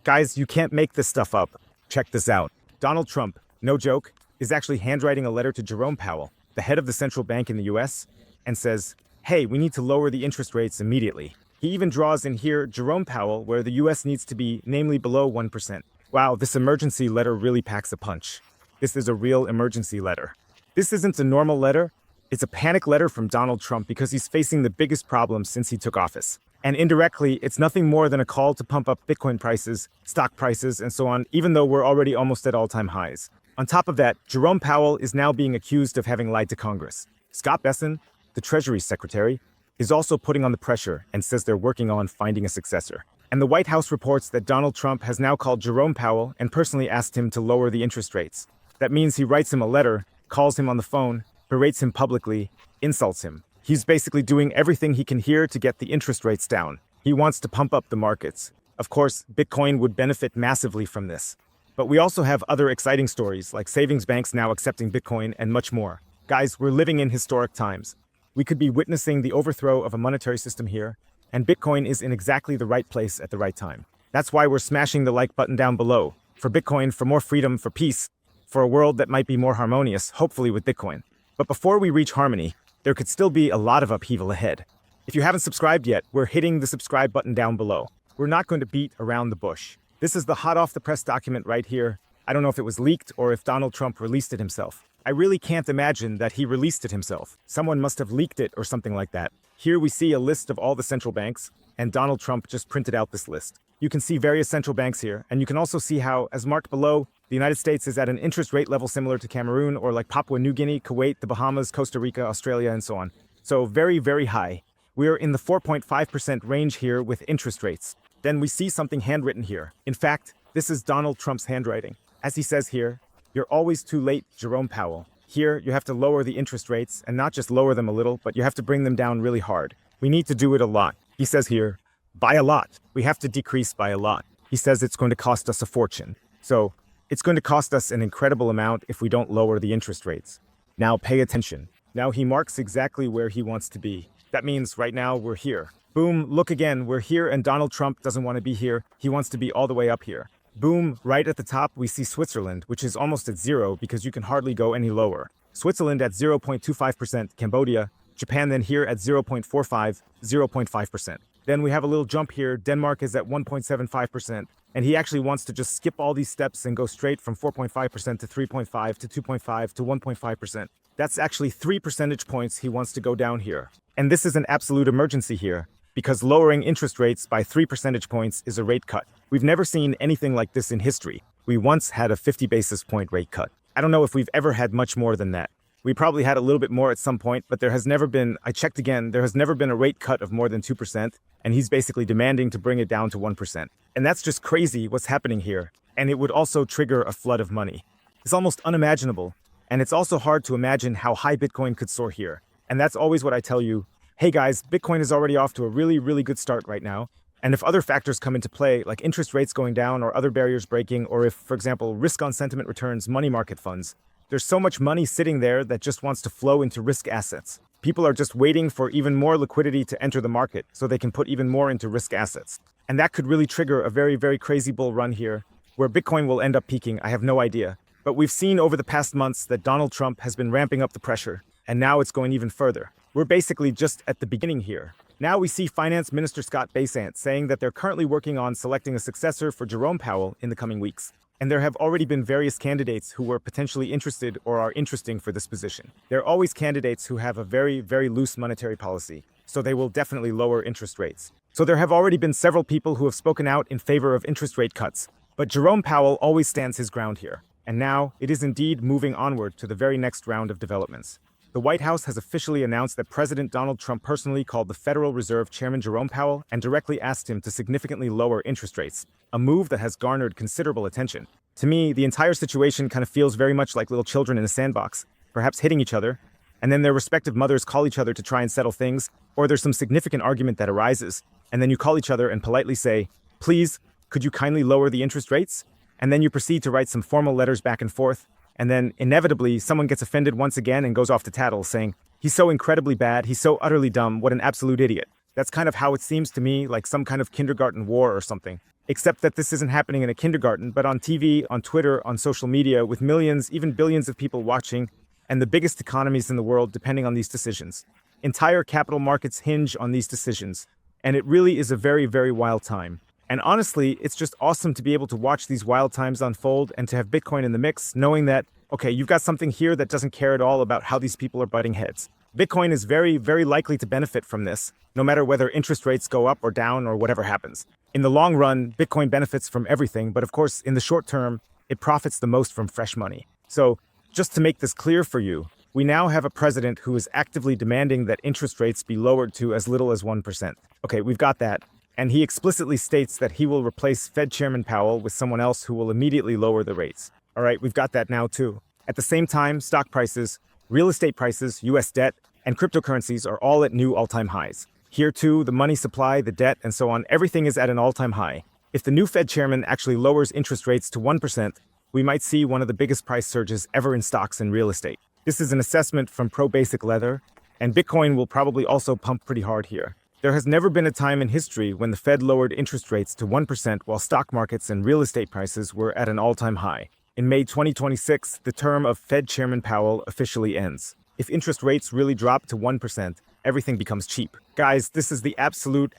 Guys, you can't make this stuff up. Check this out. Donald Trump, no joke, is actually handwriting a letter to Jerome Powell, the head of the central bank in the US, and says, hey, we need to lower the interest rates immediately. He even draws in here Jerome Powell, where the US needs to be, namely below 1%. Wow, this emergency letter really packs a punch. This is a real emergency letter. This isn't a normal letter. It's a panic letter from Donald Trump because he's facing the biggest problem since he took office. And indirectly, it's nothing more than a call to pump up Bitcoin prices, stock prices, and so on, even though we're already almost at all-time highs. On top of that, Jerome Powell is now being accused of having lied to Congress. Scott Bessent, the Treasury Secretary, is also putting on the pressure and says they're working on finding a successor. And the White House reports that Donald Trump has now called Jerome Powell and personally asked him to lower the interest rates. That means he writes him a letter, calls him on the phone, berates him publicly, insults him. He's basically doing everything he can here to get the interest rates down. He wants to pump up the markets. Of course, Bitcoin would benefit massively from this. But we also have other exciting stories, like savings banks now accepting Bitcoin and much more. Guys, we're living in historic times. We could be witnessing the overthrow of a monetary system here, and Bitcoin is in exactly the right place at the right time. That's why we're smashing the like button down below. For Bitcoin, for more freedom, for peace, for a world that might be more harmonious, hopefully with Bitcoin. But before we reach harmony, there could still be a lot of upheaval ahead. If you haven't subscribed yet, we're hitting the subscribe button down below. We're not going to beat around the bush. This is the hot off the press document right here. I don't know if it was leaked or if Donald Trump released it himself. I really can't imagine that he released it himself. Someone must have leaked it or something like that. Here we see a list of all the central banks, and Donald Trump just printed out this list. You can see various central banks here, and you can also see how, as marked below, the United States is at an interest rate level similar to Cameroon or like Papua New Guinea, Kuwait, the Bahamas, Costa Rica, Australia, and so on. So very, very high. We're in the 4.5% range here with interest rates. Then we see something handwritten here. In fact, this is Donald Trump's handwriting. As he says here, you're always too late, Jerome Powell. Here, you have to lower the interest rates, and not just lower them a little, but you have to bring them down really hard. We need to do it a lot. He says here, by a lot. We have to decrease by a lot. He says it's going to cost us a fortune. So, it's going to cost us an incredible amount if we don't lower the interest rates. Now pay attention. Now he marks exactly where he wants to be. That means right now we're here. Boom, look again, we're here and Donald Trump doesn't want to be here. He wants to be all the way up here. Boom, right at the top we see Switzerland, which is almost at zero because you can hardly go any lower. Switzerland at 0.25%, Cambodia, Japan then here at 0.45, 0.5%. Then we have a little jump here, Denmark is at 1.75%, and he actually wants to just skip all these steps and go straight from 4.5% to 3.5 to 2.5 to 1.5%. That's actually 3 percentage points he wants to go down here. And this is an absolute emergency here, because lowering interest rates by 3 percentage points is a rate cut. We've never seen anything like this in history. We once had a 50 basis point rate cut. I don't know if we've ever had much more than that. We probably had a little bit more at some point, but there has never been, I checked again, there has never been a rate cut of more than 2%, and he's basically demanding to bring it down to 1%. And that's just crazy what's happening here. And it would also trigger a flood of money. It's almost unimaginable. And it's also hard to imagine how high Bitcoin could soar here. And that's always what I tell you. Hey guys, Bitcoin is already off to a really, really good start right now. And if other factors come into play, like interest rates going down or other barriers breaking, or if, for example, risk on sentiment returns money market funds, there's so much money sitting there that just wants to flow into risk assets. People are just waiting for even more liquidity to enter the market so they can put even more into risk assets. And that could really trigger a very, very crazy bull run here. Where Bitcoin will end up peaking, I have no idea. But we've seen over the past months that Donald Trump has been ramping up the pressure, and now it's going even further. We're basically just at the beginning here. Now we see Finance Minister Scott Bessent saying that they're currently working on selecting a successor for Jerome Powell in the coming weeks. And there have already been various candidates who were potentially interested or are interesting for this position. There are always candidates who have a very, very loose monetary policy, so they will definitely lower interest rates. So there have already been several people who have spoken out in favor of interest rate cuts. But Jerome Powell always stands his ground here. And now it is indeed moving onward to the very next round of developments. The White House has officially announced that President Donald Trump personally called the Federal Reserve Chairman Jerome Powell and directly asked him to significantly lower interest rates, a move that has garnered considerable attention. To me, the entire situation kind of feels very much like little children in a sandbox, perhaps hitting each other, and then their respective mothers call each other to try and settle things, or there's some significant argument that arises, and then you call each other and politely say, please, could you kindly lower the interest rates? And then you proceed to write some formal letters back and forth, and then inevitably someone gets offended once again and goes off to tattle saying, he's so incredibly bad, he's so utterly dumb, what an absolute idiot. That's kind of how it seems to me, like some kind of kindergarten war or something. Except that this isn't happening in a kindergarten, but on TV, on Twitter, on social media, with millions, even billions of people watching, and the biggest economies in the world depending on these decisions. Entire capital markets hinge on these decisions, and it really is a very, very wild time. And honestly, it's just awesome to be able to watch these wild times unfold and to have Bitcoin in the mix, knowing that, okay, you've got something here that doesn't care at all about how these people are butting heads. Bitcoin is very, very likely to benefit from this, no matter whether interest rates go up or down or whatever happens. In the long run, Bitcoin benefits from everything, but of course, in the short term, it profits the most from fresh money. So, just to make this clear for you, we now have a president who is actively demanding that interest rates be lowered to as little as 1%. Okay, we've got that. And he explicitly states that he will replace Fed Chairman Powell with someone else who will immediately lower the rates. All right, we've got that now too. At the same time, stock prices, real estate prices, US debt, and cryptocurrencies are all at new all-time highs. Here too, the money supply, the debt, and so on, everything is at an all-time high. If the new Fed chairman actually lowers interest rates to 1%, we might see one of the biggest price surges ever in stocks and real estate. This is an assessment from Pro Basic Leather, and Bitcoin will probably also pump pretty hard here. There has never been a time in history when the Fed lowered interest rates to 1% while stock markets and real estate prices were at an all-time high. In May 2026, the term of Fed Chairman Powell officially ends. If interest rates really drop to 1%, everything becomes cheap. Guys, this is the absolute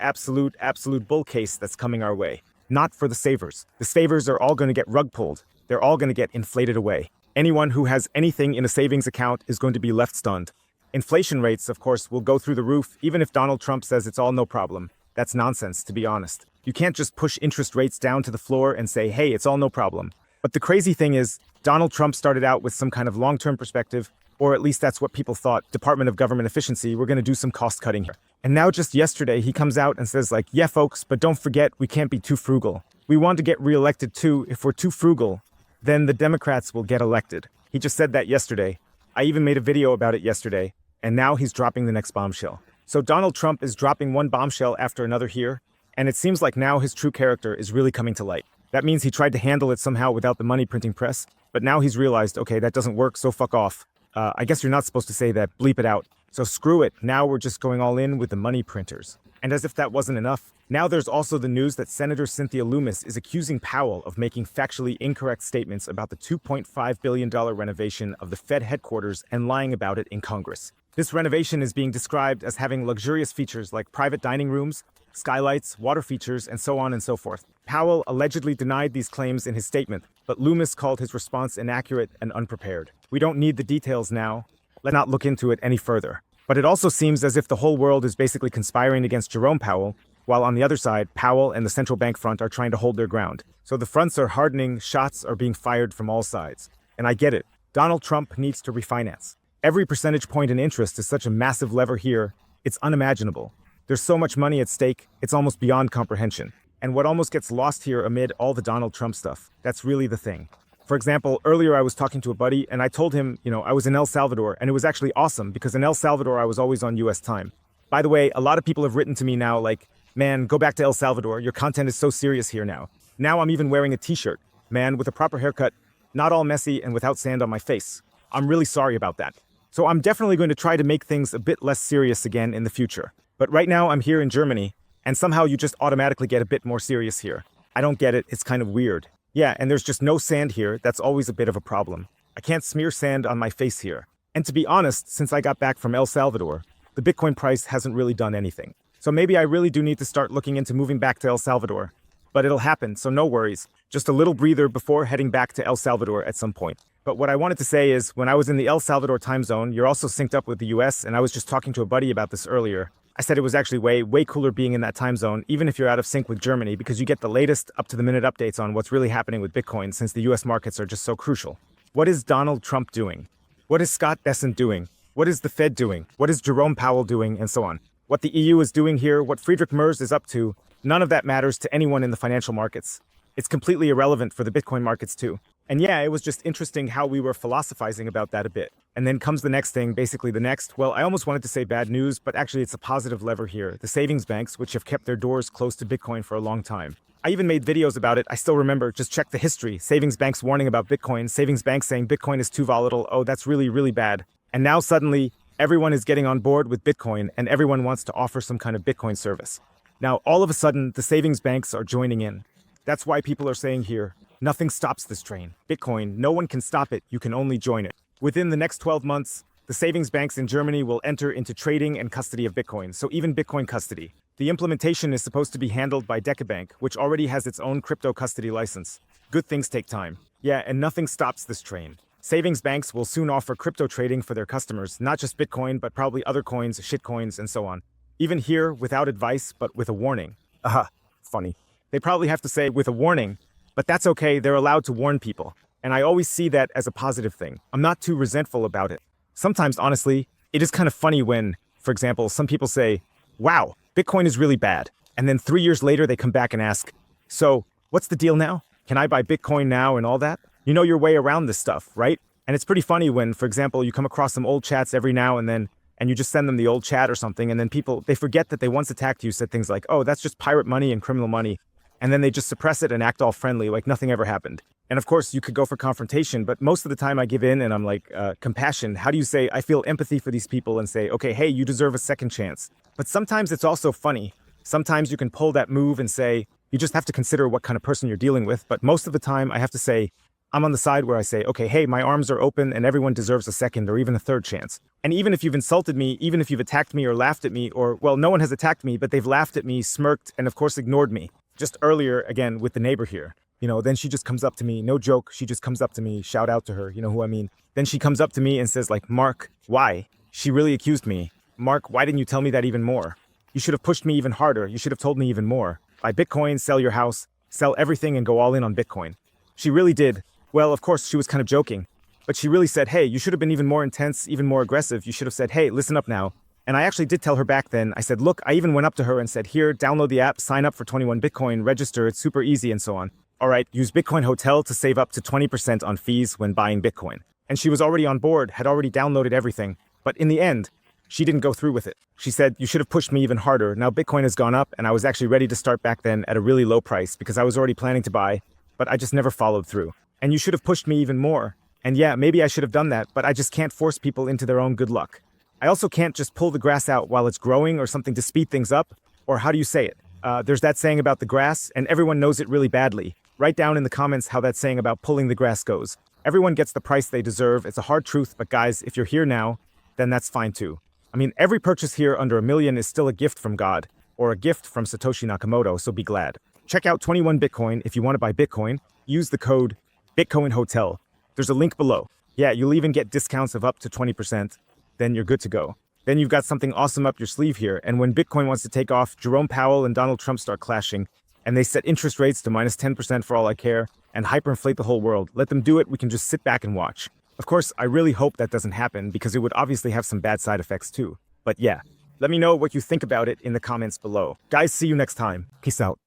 bull case that's coming our way. Not for the savers. The savers are all going to get rug pulled. They're all going to get inflated away. Anyone who has anything in a savings account is going to be left stunned. Inflation rates, of course, will go through the roof, even if Donald Trump says it's all no problem. That's nonsense, to be honest. You can't just push interest rates down to the floor and say, hey, it's all no problem. But the crazy thing is, Donald Trump started out with some kind of long-term perspective, or at least that's what people thought. Department of Government Efficiency, we're going to do some cost cutting here. And now just yesterday, he comes out and says like, yeah, folks, but don't forget, we can't be too frugal. We want to get reelected too. If we're too frugal, then the Democrats will get elected. He just said that yesterday. I even made a video about it yesterday, and now he's dropping the next bombshell. So Donald Trump is dropping one bombshell after another here, and it seems like now his true character is really coming to light. That means he tried to handle it somehow without the money printing press, but now he's realized, okay, that doesn't work, so fuck off. I guess you're not supposed to say that, bleep it out. So screw it, now we're just going all in with the money printers. And as if that wasn't enough, now there's also the news that Senator Cynthia Lummis is accusing Powell of making factually incorrect statements about the $2.5 billion renovation of the Fed headquarters and lying about it in Congress. This renovation is being described as having luxurious features like private dining rooms, skylights, water features, and so on and so forth. Powell allegedly denied these claims in his statement, but Lummis called his response inaccurate and unprepared. We don't need the details now. Let's not look into it any further. But it also seems as if the whole world is basically conspiring against Jerome Powell, while on the other side, Powell and the central bank front are trying to hold their ground. So the fronts are hardening, shots are being fired from all sides. And I get it. Donald Trump needs to refinance. Every percentage point in interest is such a massive lever here, it's unimaginable. There's so much money at stake, it's almost beyond comprehension. And what almost gets lost here amid all the Donald Trump stuff, that's really the thing. For example, earlier I was talking to a buddy and I told him, I was in El Salvador, and it was actually awesome because in El Salvador I was always on US time. By the way, a lot of people have written to me now like, man, go back to El Salvador, your content is so serious here now. Now I'm even wearing a t-shirt, man, with a proper haircut, not all messy and without sand on my face. I'm really sorry about that. So I'm definitely going to try to make things a bit less serious again in the future. But right now I'm here in Germany, and somehow you just automatically get a bit more serious here. I don't get it, it's kind of weird. Yeah, and there's just no sand here, that's always a bit of a problem. I can't smear sand on my face here. And to be honest, since I got back from El Salvador, the Bitcoin price hasn't really done anything. So maybe I really do need to start looking into moving back to El Salvador. But it'll happen, so no worries. Just a little breather before heading back to El Salvador at some point. But what I wanted to say is, when I was in the El Salvador time zone, you're also synced up with the US, and I was just talking to a buddy about this earlier. I said it was actually way cooler being in that time zone, even if you're out of sync with Germany, because you get the latest up-to-the-minute updates on what's really happening with Bitcoin since the US markets are just so crucial. What is Donald Trump doing? What is Scott Bessent doing? What is the Fed doing? What is Jerome Powell doing? And so on. What the EU is doing here, what Friedrich Merz is up to, none of that matters to anyone in the financial markets. It's completely irrelevant for the Bitcoin markets too. And yeah, it was just interesting how we were philosophizing about that a bit. And then comes the next thing, basically the next, well, I almost wanted to say bad news, but actually it's a positive lever here. The savings banks, which have kept their doors close to Bitcoin for a long time. I even made videos about it. I still remember, just check the history. Savings banks warning about Bitcoin, savings banks saying Bitcoin is too volatile. Oh, that's really bad. And now suddenly, everyone is getting on board with Bitcoin and everyone wants to offer some kind of Bitcoin service. Now, all of a sudden, the savings banks are joining in. That's why people are saying here, nothing stops this train. Bitcoin, no one can stop it, you can only join it. Within the next 12 months, the savings banks in Germany will enter into trading and custody of Bitcoin, so even Bitcoin custody. The implementation is supposed to be handled by DekaBank, which already has its own crypto custody license. Good things take time. Yeah, and nothing stops this train. Savings banks will soon offer crypto trading for their customers, not just Bitcoin, but probably other coins, shitcoins, and so on. Even here, without advice, but with a warning. Aha, funny. They probably have to say with a warning, but that's okay, they're allowed to warn people. And I always see that as a positive thing. I'm not too resentful about it. Sometimes, honestly, it is kind of funny when, for example, some people say, wow, Bitcoin is really bad. And then 3 years later, they come back and ask, so what's the deal now? Can I buy Bitcoin now and all that? You know your way around this stuff, right? And it's pretty funny when, for example, you come across some old chats every now and then, and you just send them the old chat or something, and then people, they forget that they once attacked you, said things like, oh, that's just pirate money and criminal money. And then they just suppress it and act all friendly like nothing ever happened. And of course, you could go for confrontation, but most of the time I give in and I'm like, compassion. How do you say, I feel empathy for these people and say, okay, hey, you deserve a second chance. But sometimes it's also funny. Sometimes you can pull that move and say, you just have to consider what kind of person you're dealing with. But most of the time I have to say, I'm on the side where I say, okay, hey, my arms are open and everyone deserves a second or even a third chance. And even if you've insulted me, even if you've attacked me or laughed at me, or, well, no one has attacked me, but they've laughed at me, smirked, and of course ignored me. Just earlier, again, with the neighbor here. Then she just comes up to me, no joke, she just comes up to me, shout out to her, you know who I mean. Then she comes up to me and says like, Mark, why? She really accused me. Mark, why didn't you tell me that even more? You should have pushed me even harder, you should have told me even more. Buy Bitcoin, sell your house, sell everything and go all in on Bitcoin. She really did. Well, of course, she was kind of joking, but she really said, hey, you should have been even more intense, even more aggressive. You should have said, hey, listen up now. And I actually did tell her back then. I said, look, I even went up to her and said, here, download the app, sign up for 21 Bitcoin, register, it's super easy and so on. All right, use Bitcoin Hotel to save up to 20% on fees when buying Bitcoin. And she was already on board, had already downloaded everything. But in the end, she didn't go through with it. She said, you should have pushed me even harder. Now Bitcoin has gone up and I was actually ready to start back then at a really low price because I was already planning to buy, but I just never followed through. And you should have pushed me even more. And yeah, maybe I should have done that, but I just can't force people into their own good luck. I also can't just pull the grass out while it's growing or something to speed things up. Or how do you say it? There's that saying about the grass, and everyone knows it really badly. Write down in the comments how that saying about pulling the grass goes. Everyone gets the price they deserve. It's a hard truth, but guys, if you're here now, then that's fine too. I mean, every purchase here under $1 million is still a gift from God, or a gift from Satoshi Nakamoto, so be glad. Check out 21 Bitcoin if you want to buy Bitcoin. Use the code Bitcoin Hotel. There's a link below. Yeah, you'll even get discounts of up to 20%. Then you're good to go. Then you've got something awesome up your sleeve here. And when Bitcoin wants to take off, Jerome Powell and Donald Trump start clashing, and they set interest rates to minus 10% for all I care, and hyperinflate the whole world. Let them do it, we can just sit back and watch. Of course, I really hope that doesn't happen, because it would obviously have some bad side effects too. But yeah, let me know what you think about it in the comments below. Guys, see you next time. Peace out.